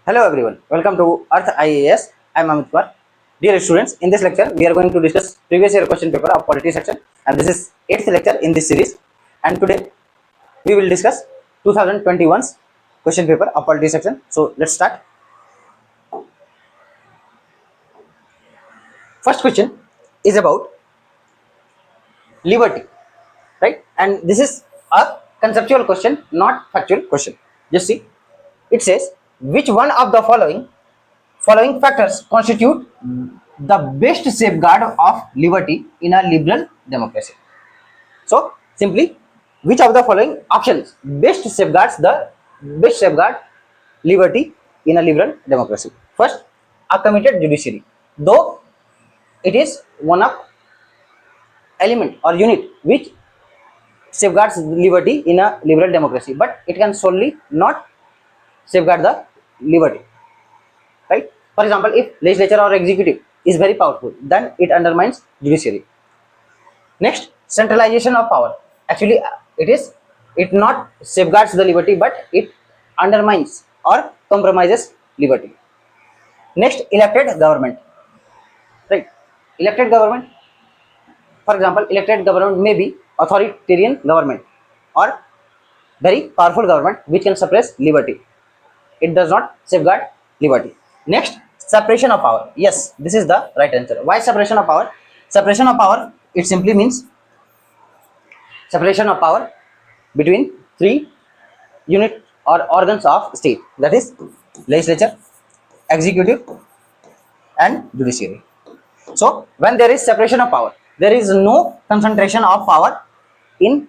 Hello everyone, welcome to Earth IAS. I am Amit Kumar. Dear students, in this lecture we are going to discuss previous year question paper of polity section, and this is 8th lecture in this series. And today we will discuss 2021's question paper of polity section. So let's start. First question is about liberty, right? And this is a conceptual question, not factual question. Just see, it says which one of the following factors constitute the best safeguard of liberty in a liberal democracy. So simply, which of the following options best safeguard liberty in a liberal democracy? First, a committed judiciary. Though it is one of element or unit which safeguards liberty in a liberal democracy, but it can solely not safeguard the liberty, right? For example, if legislature or executive is very powerful, then it undermines judiciary. Next, centralization of power. Actually, it not safeguards the liberty, but it undermines or compromises liberty. Next, elected government, right? Elected government, for example, elected government may be authoritarian government or very powerful government which can suppress liberty. It does not safeguard liberty. Next, separation of power. Yes, this is the right answer. Why separation of power? Separation of power, it simply means separation of power between three unit or organs of state, that is legislature, executive and judiciary. So when there is separation of power, there is no concentration of power in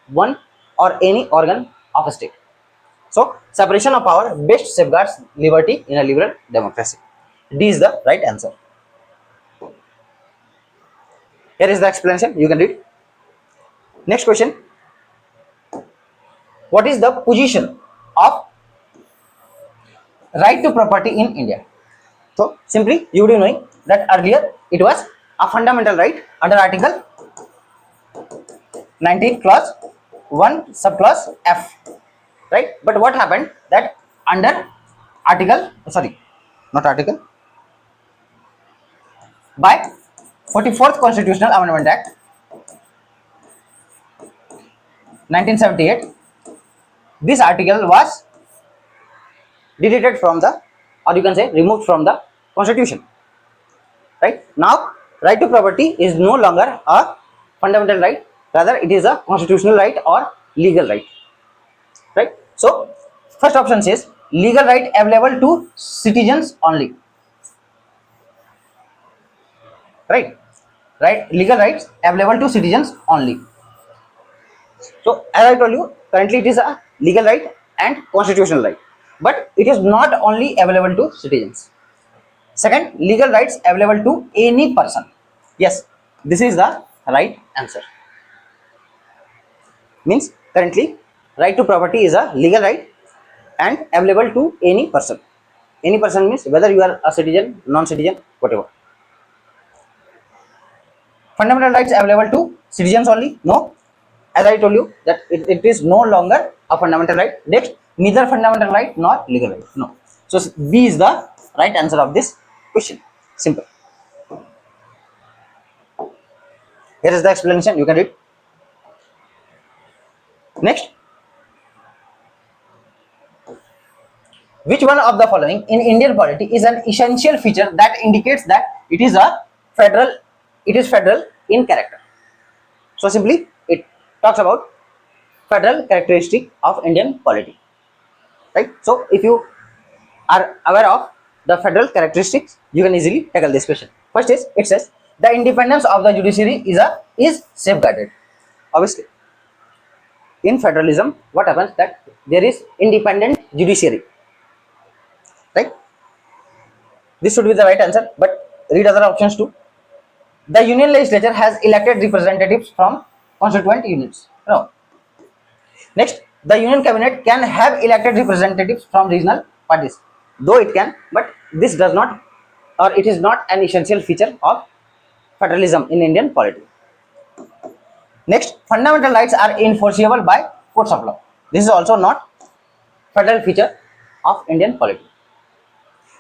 one or any organ of a state. So separation of power best safeguards liberty in a liberal democracy. D is the right answer. Here is the explanation, you can read. Next question, what is the position of right to property in India? So simply you would be knowing that earlier it was a fundamental right under article 19 clause 1 subclause F, right? But what happened that under article, sorry, not article, by 44th Constitutional Amendment Act 1978, this article was deleted from the, or you can say removed from the constitution, right? Now right to property is no longer a fundamental right, rather it is a constitutional right or legal right, right? So first option says legal right available to citizens only, right? Legal rights available to citizens only. So as I told you, currently it is a legal right and constitutional right, but it is not only available to citizens. Second, legal rights available to any person. Yes, this is the right answer. Means currently right to property is a legal right and available to any person. Any person means whether you are a citizen, non-citizen, whatever. Fundamental rights available to citizens only? No. As I told you that it is no longer a fundamental right. Next, neither fundamental right nor legal right. No. So B is the right answer of this question. Simple. Here is the explanation. You can read. Next, which one of the following in Indian polity is an essential feature that indicates that it is federal in character? So simply it talks about federal characteristic of Indian polity, right? So if you are aware of the federal characteristics, you can easily tackle this question. First is, it says the independence of the judiciary is safeguarded. Obviously, in federalism, what happens that there is independent judiciary, right? This should be the right answer, but read other options too. The union legislature has elected representatives from constituent units. No. Next, the union cabinet can have elected representatives from regional parties. Though it can, but this does not, or it is not an essential feature of federalism in Indian polity. Next, fundamental rights are enforceable by courts of law. This is also not federal feature of Indian polity.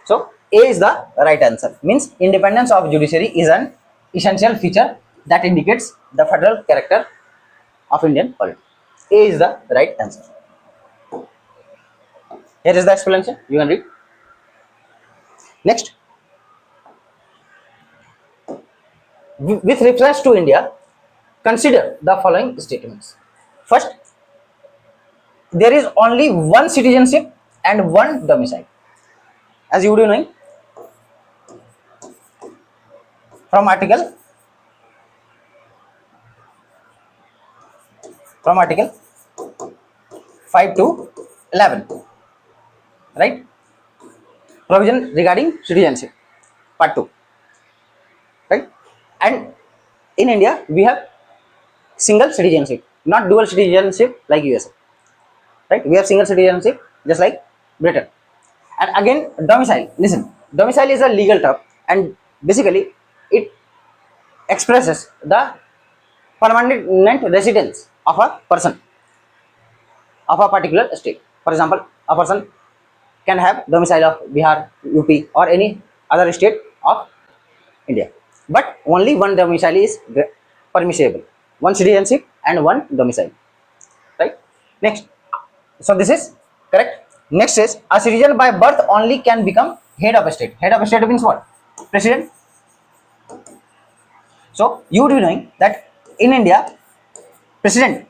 So A is the right answer. Means independence of judiciary is an essential feature that indicates the federal character of Indian polity. A is the right answer. Here is the explanation. You can read. Next, with reference to India, consider the following statements. First, there is only one citizenship and one domicile. As you would be knowing from article 5 to 11, right? Provision regarding citizenship, part 2, right? And in India, we have single citizenship, not dual citizenship like USA, right? We have single citizenship just like Britain. And again, domicile. Listen, domicile is a legal term, and basically it expresses the permanent residence of a person of a particular state. For example, a person can have domicile of Bihar, UP, or any other state of India, but only one domicile is permissible, one citizenship and one domicile, right? Next, so this is correct. Next is a citizen by birth only can become head of a state. Head of a state means what? President. So you would be knowing that in India, president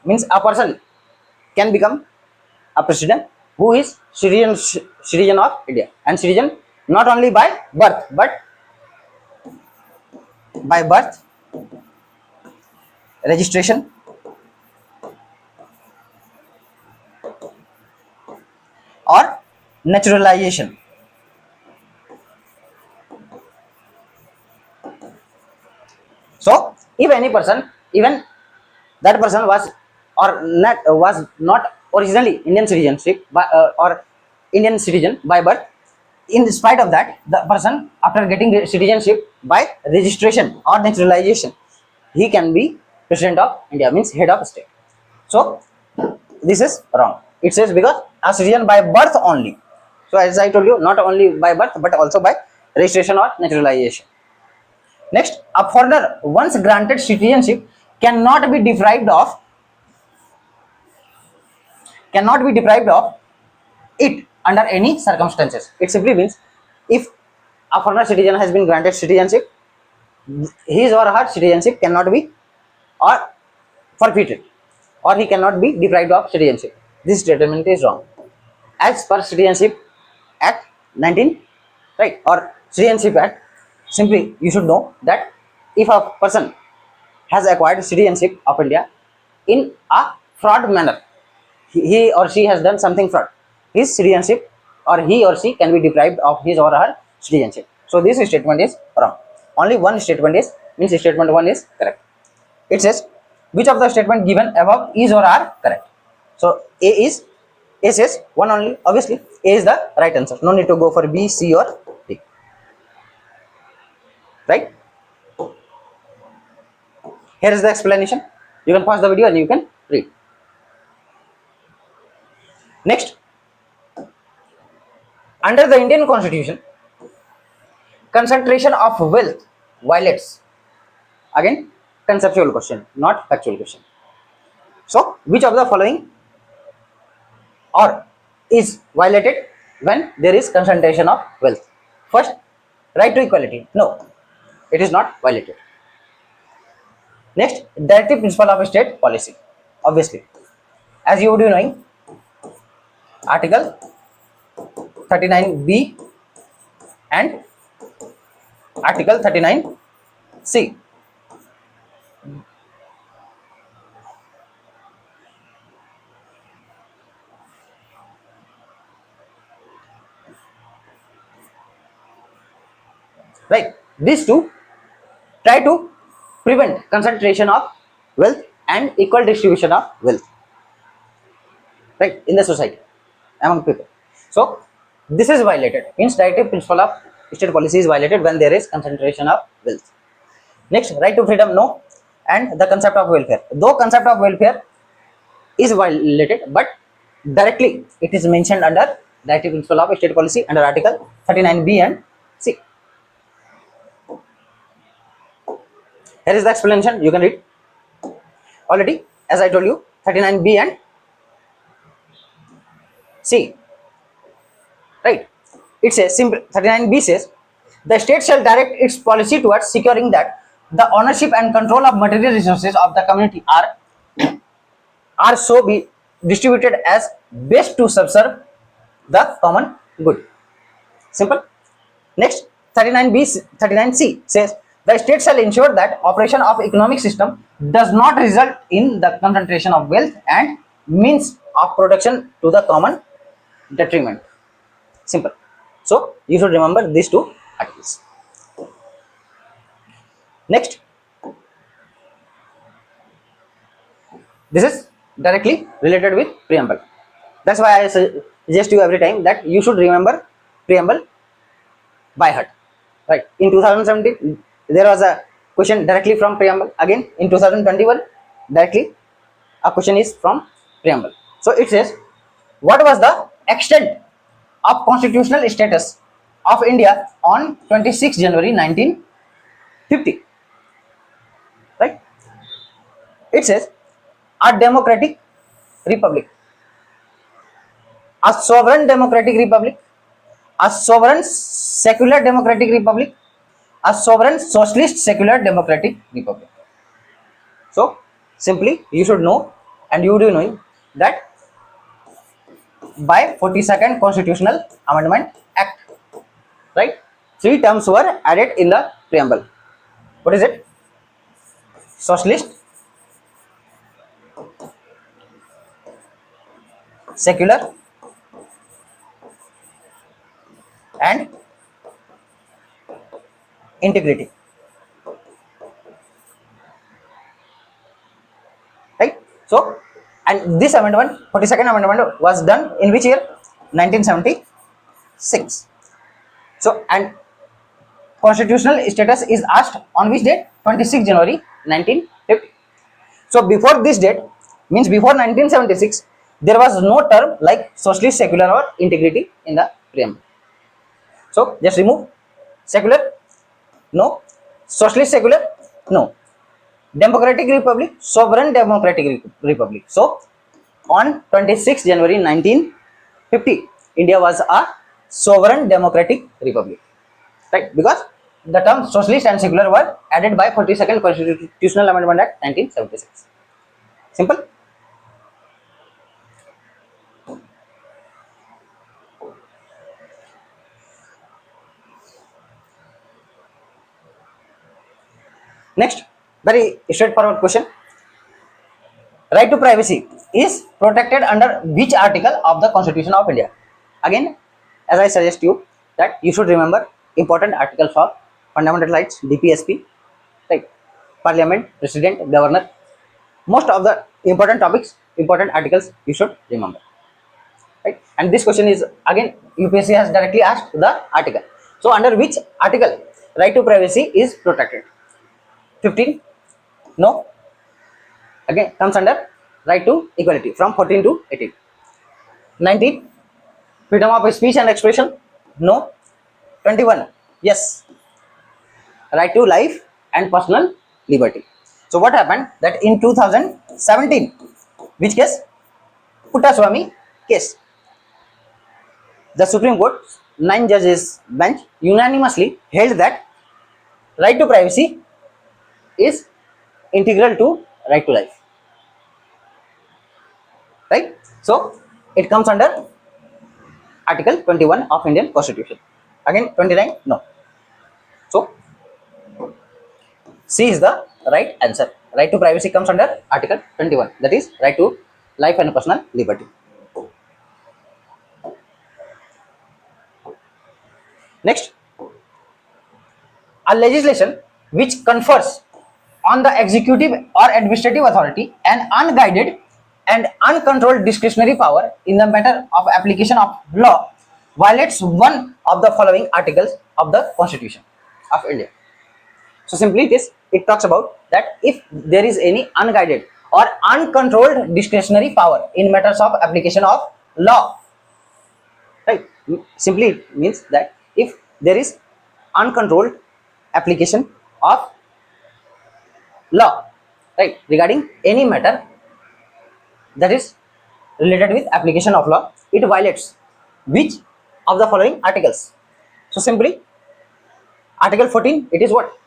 means a person can become a president who is citizen of India, and citizen not only by birth but by birth, registration, or naturalization. So if any person, even that person was not originally Indian citizenship or Indian citizen by birth, in spite of that, the person after getting citizenship by registration or naturalization, he can be president of India, means head of state. So this is wrong. It says because a citizen by birth only. So as I told you, not only by birth but also by registration or naturalization. Next, a foreigner once granted citizenship cannot be deprived of it under any circumstances. It simply means if a foreigner citizen has been granted citizenship, his or her citizenship cannot be or forfeited, or he cannot be deprived of citizenship. This statement is wrong. As per Citizenship Act 19, right, or Citizenship Act, simply you should know that if a person has acquired citizenship of India in a fraud manner, he or she has done something fraud, his citizenship or he or she can be deprived of his or her citizenship. So this statement is wrong. Only one statement is, means statement 1 is correct. It says which of the statement given above is or are correct. So A says 1 only. Obviously A is the right answer. No need to go for B, C or D. Right? Here is the explanation. You can pause the video and you can read. Next, under the Indian Constitution, concentration of wealth violates. Again, conceptual question, not factual question. So, which of the following or is violated when there is concentration of wealth? First, right to equality. No, it is not violated. Next, directive principle of state policy. Obviously, as you would be knowing, Article 39B and Article 39C. Right, these two try to prevent concentration of wealth and equal distribution of wealth, right, in the society among people. So this is violated, means directive principle of state policy is violated when there is concentration of wealth. Next, right to freedom, no, and the concept of welfare. Though concept of welfare is violated, but directly it is mentioned under directive principle of state policy under Article 39B and C. Here is the explanation, you can read. Already, as I told you, 39B and C. Right? It says, simple 39B says, the state shall direct its policy towards securing that the ownership and control of material resources of the community are so be distributed as best to subserve the common good. Simple. Next, 39C says, the state shall ensure that operation of economic system does not result in the concentration of wealth and means of production to the common detriment. Simple. So, you should remember these two articles. Next, this is directly related with preamble. That's why I suggest you every time that you should remember preamble by heart. Right? In 2017, there was a question directly from preamble. Again, in 2021, directly a question is from preamble. So it says, what was the extent of constitutional status of India on 26 January 1950? Right? It says, a democratic republic, a sovereign democratic republic, a sovereign secular democratic republic, a sovereign socialist secular democratic republic. So simply you should know, and you do know that by 42nd Constitutional Amendment Act, right, 3 terms were added in the preamble. What is it? Socialist, secular, and integrity. Right? So, and this amendment, 42nd amendment, was done in which year? 1976. So, and constitutional status is asked on which date? 26 January 1950. So, before this date, means before 1976, there was no term like socialist, secular, or integrity in the preamble. So, just remove secular, no. Socialist, secular, no. Democratic republic, sovereign democratic republic. So, on 26 January 1950, India was a sovereign democratic republic, right? Because the terms socialist and secular were added by 42nd Constitutional Amendment Act 1976. Simple. Next, very straightforward question. Right to privacy is protected under which article of the Constitution of India? Again, as I suggest you that you should remember important articles of fundamental rights, DPSP, right? Parliament, President, Governor. Most of the important topics, important articles you should remember. Right? And this question is again UPSC has directly asked the article. So under which article right to privacy is protected? 15? No. Again comes under right to equality from 14 to 18. 19? Freedom of speech and expression? No. 21? Yes. Right to life and personal liberty. So what happened that in 2017, which case? Puttaswamy case. The Supreme Court 9 judges bench unanimously held that right to privacy is integral to right to life. Right? So it comes under Article 21 of Indian Constitution. Again 29? No. So C is the right answer. Right to privacy comes under Article 21, that is right to life and personal liberty. Next, a legislation which confers on the executive or administrative authority an unguided and uncontrolled discretionary power in the matter of application of law violates one of the following articles of the Constitution of India. So simply it talks about that if there is any unguided or uncontrolled discretionary power in matters of application of law, right? Simply it means that if there is uncontrolled application of law, right, regarding any matter that is related with application of law, it violates which of the following articles? So simply article 14, it is what?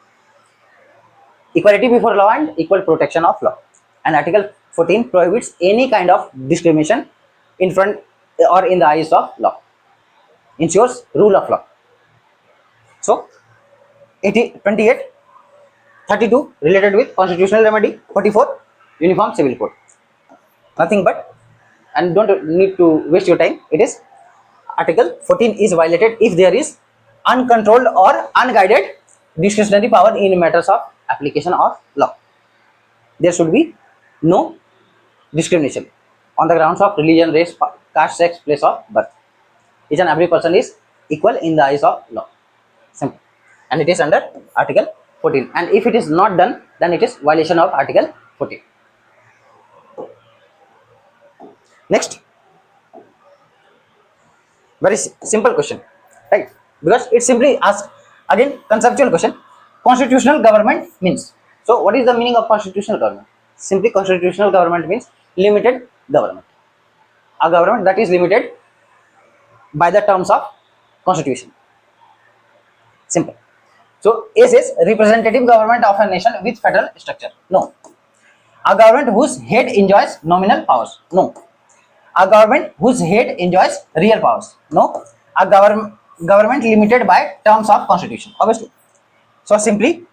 Equality before law and equal protection of law. And article 14 prohibits any kind of discrimination in front or in the eyes of law, ensures rule of law. So 28, 32 related with constitutional remedy, 44 uniform civil code. Nothing but, and don't need to waste your time, it is article 14 is violated if there is uncontrolled or unguided discretionary power in matters of application of law. There should be no discrimination on the grounds of religion, race, caste, sex, place of birth. Each and every person is equal in the eyes of law. Simple. And it is under article 14. And if it is not done, then it is violation of article 14. Next, very simple question, right? Because it simply asks again conceptual question. Constitutional government means. So, what is the meaning of constitutional government? Simply, constitutional government means limited government. A government that is limited by the terms of constitution. Simple. So, A says representative government of a nation with federal structure. No. A government whose head enjoys nominal powers. No. A government whose head enjoys real powers. No. A government limited by terms of constitution. Obviously. So simply,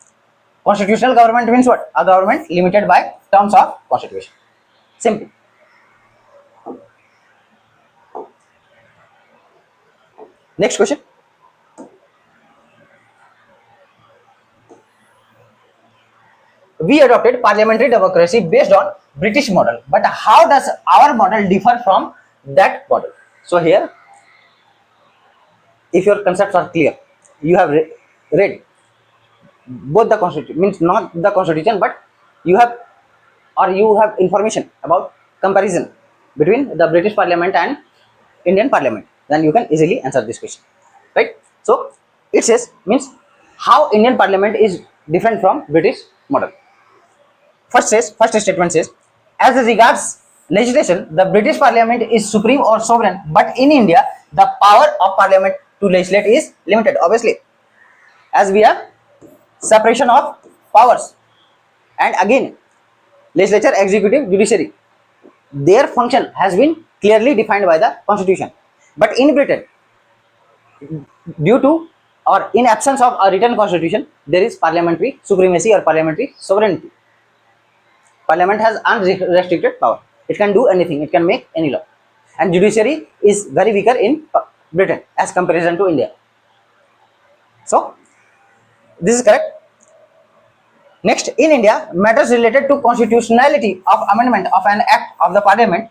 constitutional government means what? A government limited by terms of constitution. Simple. Next question. We adopted parliamentary democracy based on British model, but how does our model differ from that model? So here, if your concepts are clear, you have read both the constitution, means not the constitution, but you have information about comparison between the British Parliament and Indian Parliament, then you can easily answer this question, right? So it says means how Indian Parliament is different from British model. First statement says, as regards legislation, the British Parliament is supreme or sovereign, but in India, the power of Parliament to legislate is limited. Obviously, as we have separation of powers, and again, legislature, executive, judiciary, their function has been clearly defined by the Constitution. But in Britain, due to or in absence of a written constitution, there is parliamentary supremacy or parliamentary sovereignty. Parliament has unrestricted power. It can do anything. It can make any law. And judiciary is very weaker in Britain as comparison to India. So, this is correct. Next, in India, matters related to constitutionality of amendment of an act of the Parliament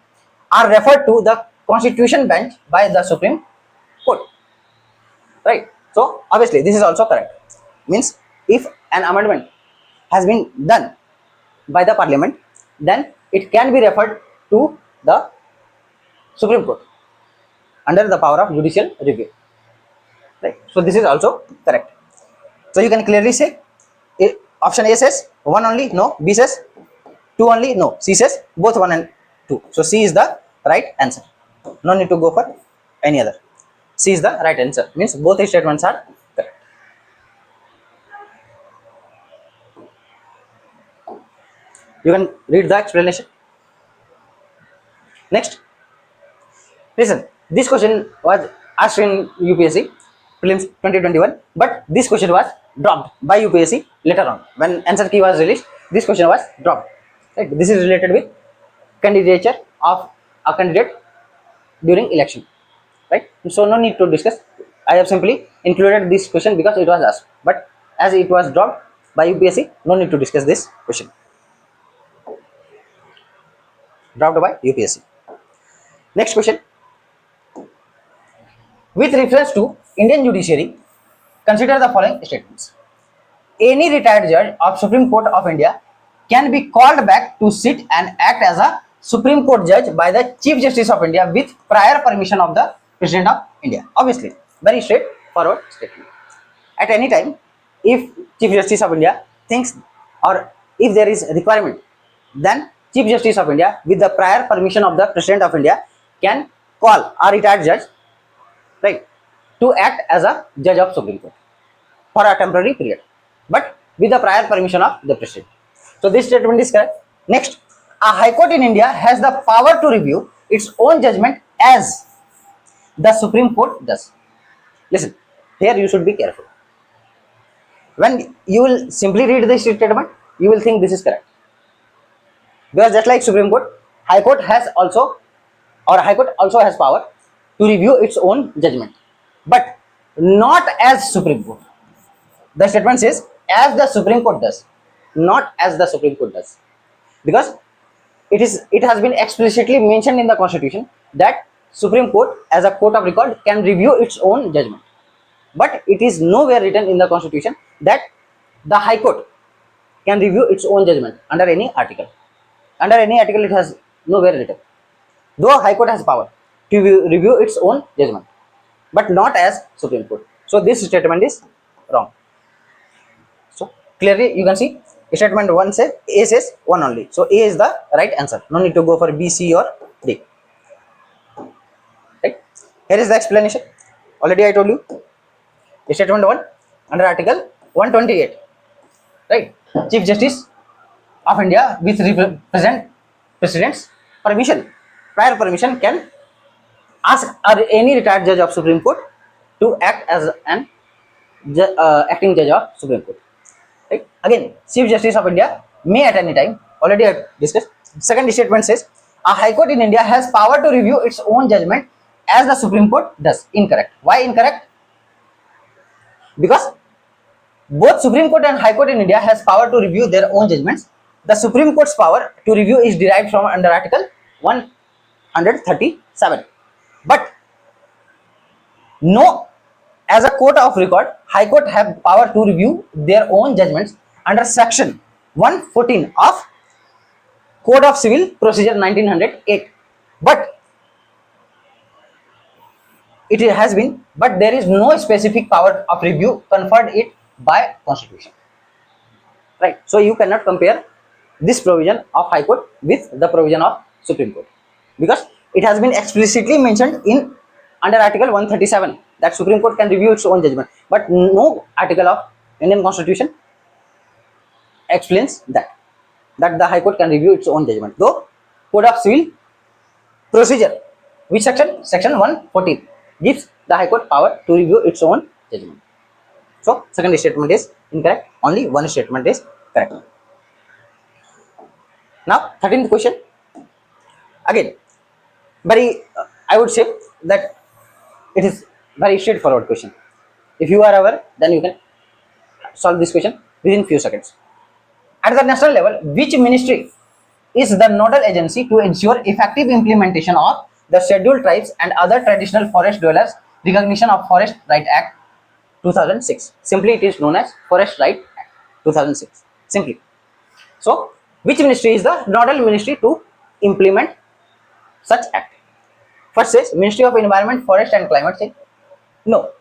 are referred to the Constitution Bench by the Supreme Court. Right. So, obviously, this is also correct. Means, if an amendment has been done by the Parliament, then it can be referred to the Supreme Court under the power of judicial review. Right. So, this is also correct. So, you can clearly say option A says 1 only, no. B says 2 only, no. C says both 1 and 2. So, C is the right answer. No need to go for any other. C is the right answer. Means both the statements are correct. You can read the explanation. Next, listen. This question was asked in UPSC Prelims 2021, but this question was dropped by UPSC later on. When answer key was released, this question was dropped. Right? This is related with candidature of a candidate during election. Right? So no need to discuss. I have simply included this question because it was asked. But as it was dropped by UPSC, no need to discuss this question. Dropped by UPSC. Next question. With reference to Indian judiciary, consider the following statements. Any retired judge of Supreme Court of India can be called back to sit and act as a Supreme Court judge by the Chief Justice of India with prior permission of the President of India. Obviously, very straightforward statement. At any time, if Chief Justice of India thinks, or if there is a requirement, then Chief Justice of India, with the prior permission of the President of India, can call a retired judge, right, to act as a judge of Supreme Court for a temporary period, but with the prior permission of the President. So this statement is correct. Next, a High Court in India has the power to review its own judgment as the Supreme Court does. Listen, here you should be careful. When you will simply read this statement, you will think this is correct. Because just like Supreme Court, High Court has also, or High Court also has power to review its own judgment, but not as Supreme Court. The statement says as the Supreme Court does, not as the Supreme Court does, because it has been explicitly mentioned in the Constitution that Supreme Court as a court of record can review its own judgment, but it is nowhere written in the Constitution that the High Court can review its own judgment under any article. Under any article it has nowhere written, though High Court has power to review its own judgment, but not as Supreme Court. So this statement is wrong. So clearly you can see statement 1 says A says 1 only. So A is the right answer. No need to go for B, C or D. Right? Here is the explanation. Already I told you. Statement 1 under Article 128. Right? Chief Justice of India with President's permission, prior permission, can ask any retired judge of Supreme Court to act as an acting judge of Supreme Court. Right? Again, Chief Justice of India may at any time, already I discussed. Second statement says a High Court in India has power to review its own judgment as the Supreme Court does. Incorrect. Why incorrect? Because both Supreme Court and High Court in India has power to review their own judgments. The Supreme Court's power to review is derived from under Article 137. But no, as a court of record, High Court have power to review their own judgments under Section 114 of Code of Civil Procedure 1908. But it has been, but there is no specific power of review conferred it by Constitution. Right? So you cannot compare this provision of High Court with the provision of Supreme Court, because it has been explicitly mentioned in under Article 137 that Supreme Court can review its own judgment, but no article of Indian Constitution explains that the High Court can review its own judgment. Though Code of Civil Procedure, which section? Section 114 gives the High Court power to review its own judgment. So second statement is incorrect. Only one statement is correct. Now 13th question. Again, very I would say that it is very straightforward question. If you are aware, then you can solve this question within few seconds. At the national level, which ministry is the nodal agency to ensure effective implementation of the Scheduled Tribes and other traditional forest dwellers recognition of Forest Right Act 2006? Simply it is known as Forest Right Act 2006. Simply. So which ministry is the nodal ministry to implement such act? First says Ministry of Environment, Forest and Climate Change. No.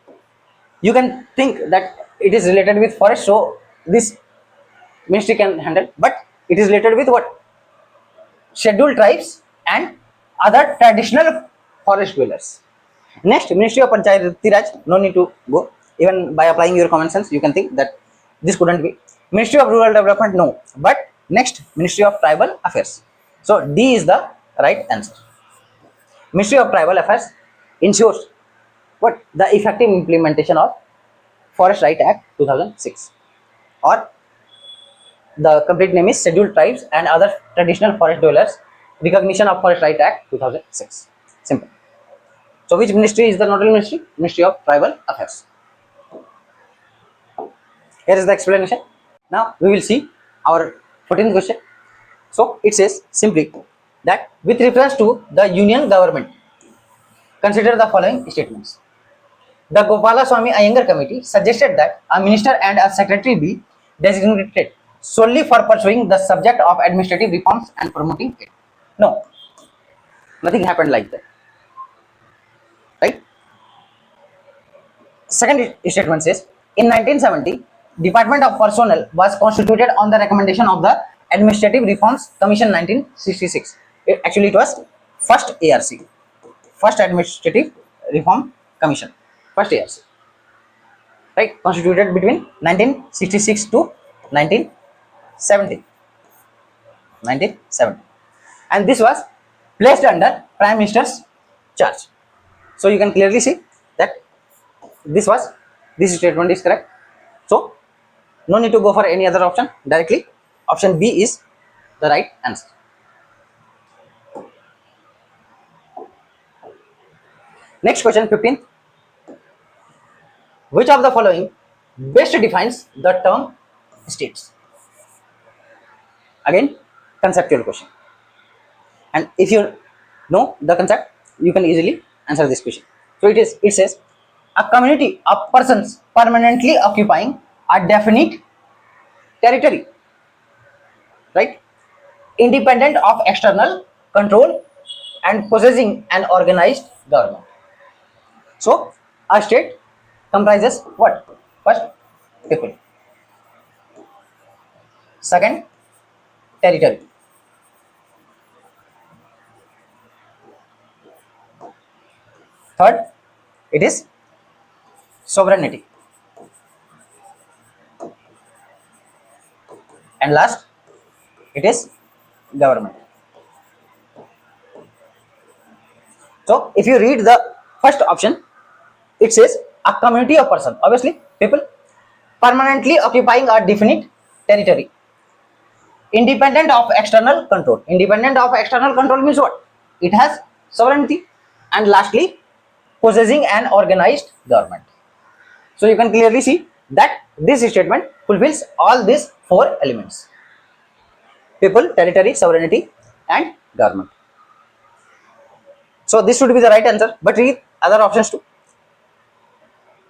You can think that it is related with forest, so this ministry can handle, but it is related with what? Scheduled Tribes and other traditional forest dwellers. Next, Ministry of Panchayati Raj. No need to go. Even by applying your common sense, you can think that this couldn't be. Ministry of Rural Development. No. But next, Ministry of Tribal Affairs. So D is the right answer. Ministry of Tribal Affairs ensures what? The effective implementation of Forest Right Act 2006, or the complete name is Scheduled Tribes and Other Traditional Forest Dwellers Recognition of Forest Right Act 2006. Simple. So which ministry is the nodal ministry? Ministry of Tribal Affairs. Here is the explanation. Now we will see our 14th question. So it says simply that with reference to the union government, consider the following statements. The Gopalaswamy Iyengar committee suggested that a minister and a secretary be designated solely for pursuing the subject of administrative reforms and promoting it. No, nothing happened like that. Right? Second statement says, in 1970, Department of Personnel was constituted on the recommendation of the Administrative Reforms Commission 1966. Actually, it was first ARC, first Administrative Reform Commission, first ARC, right? Constituted between 1966 to 1970, 1970, and this was placed under Prime Minister's charge. So you can clearly see that this statement is correct. So no need to go for any other option. Directly option B is the right answer. Next question 15. Which of the following best defines the term states? Again, conceptual question. And if you know the concept, you can easily answer this question. So it says a community of persons permanently occupying a definite territory, right? Independent of external control and possessing an organized government. So a state comprises what? First, people. Second, territory. Third, it is sovereignty. And last, it is government. So if you read the first option, it says a community of persons, obviously people, permanently occupying a definite territory, independent of external control. Independent of external control means what? It has sovereignty. And lastly, possessing an organized government. So you can clearly see that this statement fulfills all these four elements: people, territory, sovereignty, and government. So this should be the right answer, but read other options too.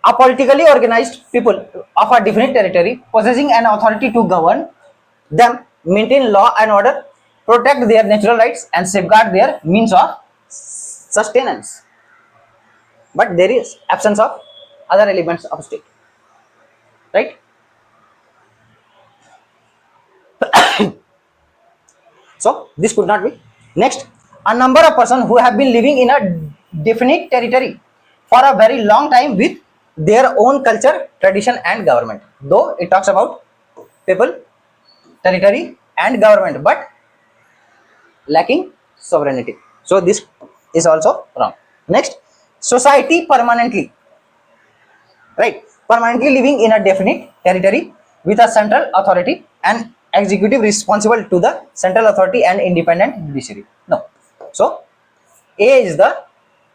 A politically organized people of a definite territory possessing an authority to govern them, maintain law and order, protect their natural rights, and safeguard their means of sustenance. But there is absence of other elements of state, right? So this could not be. Next, a number of persons who have been living in a definite territory for a very long time with their own culture, tradition, and government. Though it talks about people, territory, and government, but lacking sovereignty. So this is also wrong. Next, society permanently, right? Permanently living in a definite territory with a central authority and executive responsible to the central authority and independent judiciary. No. So A is the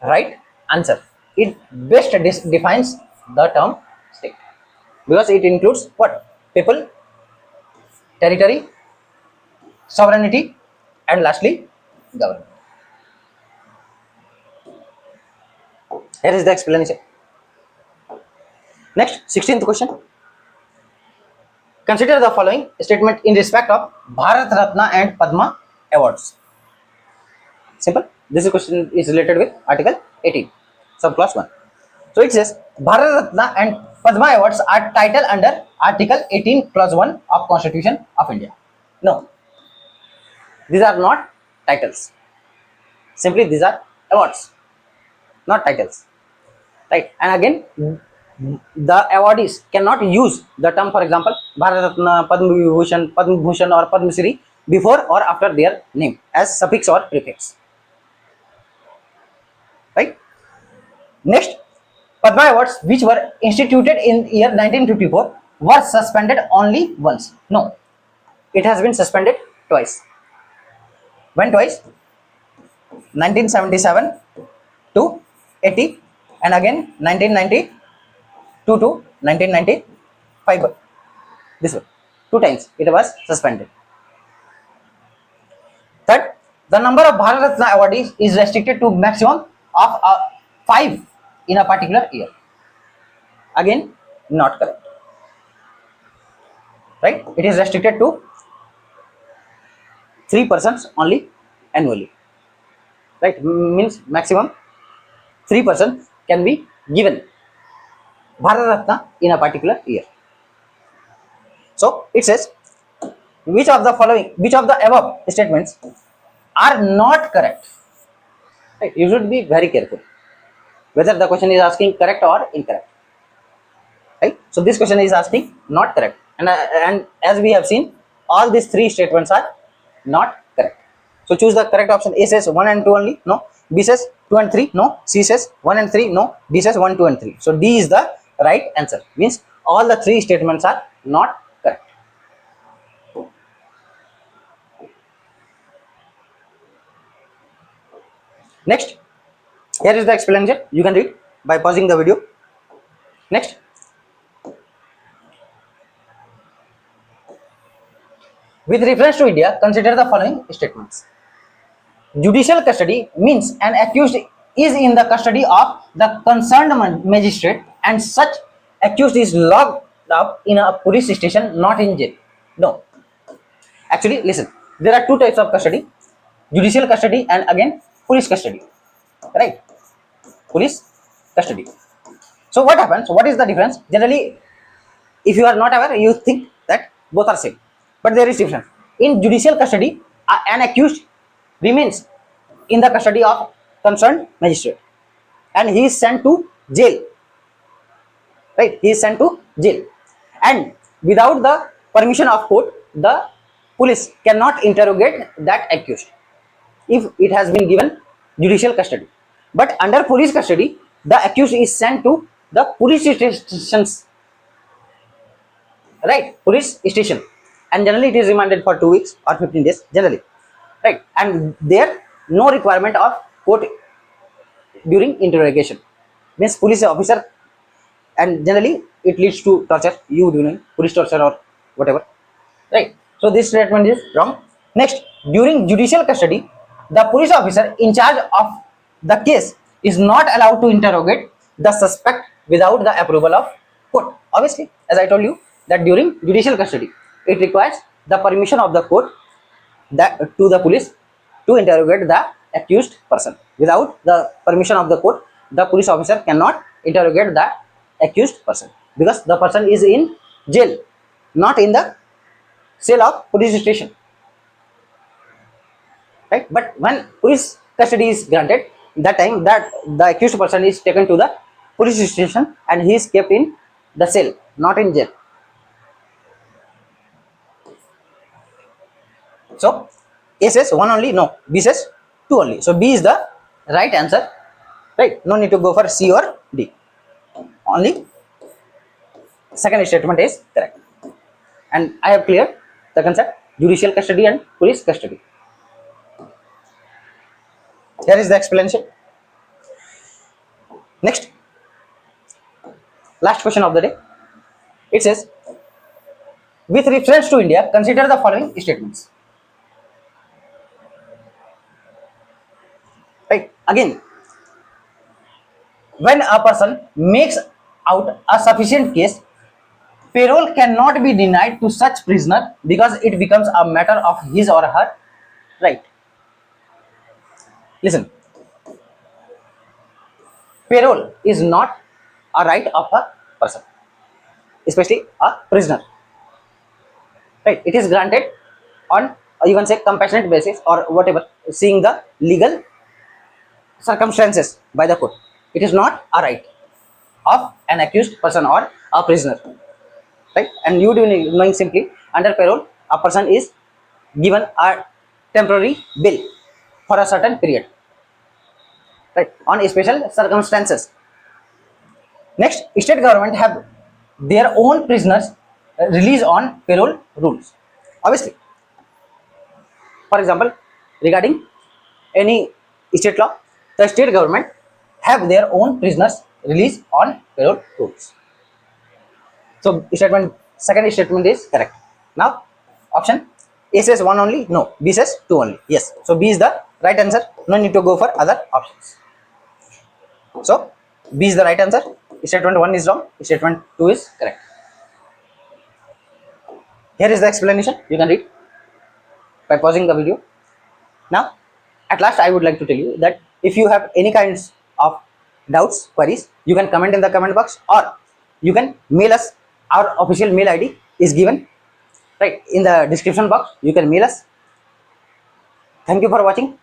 right answer. It best defines the term state because it includes what? People, territory, sovereignty, and lastly government. Here is the explanation. Next, 16th question. Consider the following statement in respect of Bharat Ratna and Padma awards. Simple. This question is related with Article 18, subclause 1. So it says Bharat Ratna and Padma awards are titled under Article 18, clause 1 of Constitution of India. No, these are not titles. Simply these are awards, not titles. Right? And again, the awardees cannot use the term, for example, Bharat Ratna, Padma Vibhushan, Padma Bhushan, or Padma Shri before or after their name as suffix or prefix. Right? Next, Padma awards, which were instituted in year 1954, were suspended only once. No, it has been suspended twice. When twice? 1977 to 80, and again 1992 to 1995. This one, two times it was suspended. Third, the number of Bharat Ratna awardees is restricted to maximum of 5 in a particular year. Again, not correct. Right? It is restricted to 3 persons only annually. Right? Means maximum 3 persons can be given Bharat Ratna in a particular year. So it says, which of the above statements are not correct? Right? You should be very careful whether the question is asking correct or incorrect. Right? So this question is asking not correct, and as we have seen, all these three statements are not correct. So choose the correct option. A says 1 and 2 only, no. B says 2 and 3, no. C says 1 and 3, no. D says 1, 2 and 3. So D is the right answer. Means all the three statements are not correct. Next, here is the explanation. You can read by pausing the video. Next, with reference to India, consider the following statements. Judicial custody means an accused is in the custody of the concerned magistrate and such accused is locked up in a police station, not in jail. No. Actually, listen, there are two types of custody: judicial custody and again police custody. Right? Police custody. So what happens? What is the difference? Generally, if you are not aware, you think that both are same. But there is difference. In judicial custody, an accused remains in the custody of concerned magistrate and he is sent to jail. Right? He is sent to jail. And without the permission of court, the police cannot interrogate that accused if it has been given judicial custody. But under police custody, the accused is sent to the police stations. Right? Police station. And generally it is remanded for 2 weeks or 15 days generally. Right? And there no requirement of court during interrogation. Means police officer, and generally it leads to torture, you doing police torture or whatever. Right? So this statement is wrong. Next, during judicial custody, the police officer in charge of the case is not allowed to interrogate the suspect without the approval of court. Obviously, as I told you, that during judicial custody, it requires the permission of the court that to the police to interrogate the accused person. Without the permission of the court, the police officer cannot interrogate the accused person because the person is in jail, not in the cell of police station. Right? But when police custody is granted, that time that the accused person is taken to the police station and he is kept in the cell, not in jail. So A says 1 only, no. B says 2 only. So B is the right answer. Right? No need to go for C or D. Only second statement is correct. And I have cleared the concept: judicial custody and police custody. Here is the explanation. Next, last question of the day. It says, with reference to India, consider the following statements. Right? Again, when a person makes out a sufficient case, parole cannot be denied to such prisoner because it becomes a matter of his or her right. Listen, parole is not a right of a person, especially a prisoner. Right? It is granted on, you can say, compassionate basis or whatever, seeing the legal circumstances by the court. It is not a right of an accused person or a prisoner. Right? And you knowing simply, under parole, a person is given a temporary bail for a certain period. Right? On special circumstances. Next, state government have their own prisoners released on parole rules. Obviously, for example, regarding any state law, the state government have their own prisoners released on parole rules. So second statement is correct. Now, option A says 1 only, no. B says 2 only, yes. So B is the right answer. No need to go for other options. So B is the right answer. Statement 1 is wrong. Statement 2 is correct. Here is the explanation. You can read by pausing the video. Now, at last, I would like to tell you that if you have any kinds of doubts, queries, you can comment in the comment box, or you can mail us. Our official mail ID is given right in the description box. You can mail us. Thank you for watching.